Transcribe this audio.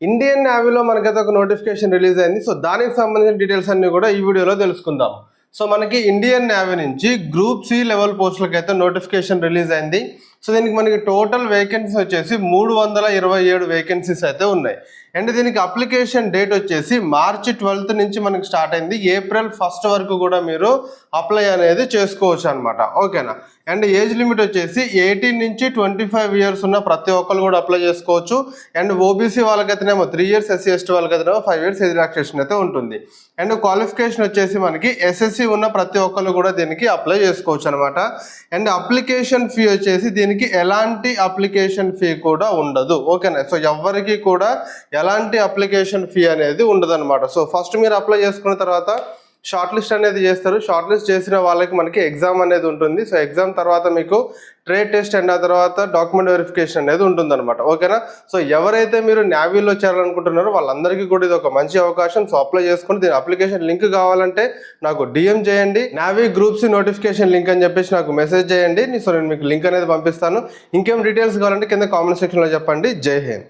Indian నేవీలో మనకైతే ఒక notification release అయింది. సో దానికి సంబంధించిన డీటెయిల్స్ అన్ని కూడా ఈ వీడియోలో తెలుసుకుందాం. సో మనకి ఇండియన్ నేవీ నుంచి గ్రూప్ సి లెవెల్ పోస్టులకి అయితే నోటిఫికేషన్ రిలీజ్ అయింది. సో దీనికి మనకి టోటల్ వేకెన్సీస్ వచ్చేసి 327 వేకెన్సీస్ అయితే ఉన్నాయి. అండ్ దీనికి అప్లికేషన్ డేట్ వచ్చేసి మార్చి 12th నుంచి మనకి స్టార్ట్ అయింది. ఏప్రిల్ 1st వరకు కూడా మీరు అప్లై అనేది చేసుకోవచ్చు అనమాట. ఓకేనా. అండ్ ఏజ్ లిమిట్ వచ్చేసి 18 నుంచి 25 ఇయర్స్ ఉన్న ప్రతి ఒక్కరు కూడా అప్లై చేసుకోవచ్చు. అండ్ ఓబీసీ వాళ్ళకైతేనేమో 3 years, SC ST వాళ్ళకైతేనేమో 5 years ఏజ్ రిలాక్సేషన్ అయితే ఉంటుంది. అండ్ క్వాలిఫికేషన్ వచ్చేసి మనకి SSC ఉన్న ప్రతి ఒక్కరు కూడా దీనికి అప్లై చేసుకోవచ్చు అనమాట. అండ్ అప్లికేషన్ ఫీ వచ్చేసి దీనికి ఎలాంటి అప్లికేషన్ ఫీ కూడా ఉండదు. ఓకేనా. సో ఎవరికి కూడా ఎలాంటి అప్లికేషన్ ఫీ అనేది ఉండదు అనమాట. సో ఫస్ట్ మీరు అప్లై చేసుకున్న తర్వాత షార్ట్ లిస్ట్ అనేది చేస్తారు. షార్ట్ లిస్ట్ చేసిన వాళ్ళకి మనకి ఎగ్జామ్ అనేది ఉంటుంది. సో ఎగ్జామ్ తర్వాత మీకు ట్రేడ్ టెస్ట్ అండ్ ఆ తర్వాత డాక్యుమెంట్ వెరిఫికేషన్ అనేది ఉంటుందన్నమాట. ఓకేనా. సో ఎవరైతే మీరు నేవీలో చేరాలనుకుంటున్నారో వాళ్ళందరికీ కూడా ఇది ఒక మంచి అవకాశం. సో అప్లై చేసుకుని దీని అప్లికేషన్ లింక్ కావాలంటే నాకు DM చేయండి. Navy group C notification link అని చెప్పేసి నాకు మెసేజ్ చేయండి. సో నేను మీకు లింక్ అనేది పంపిస్తాను. ఇంకేం డీటెయిల్స్ కావాలంటే కింద కామెంట్ సెక్షన్లో చెప్పండి. జై హింద్.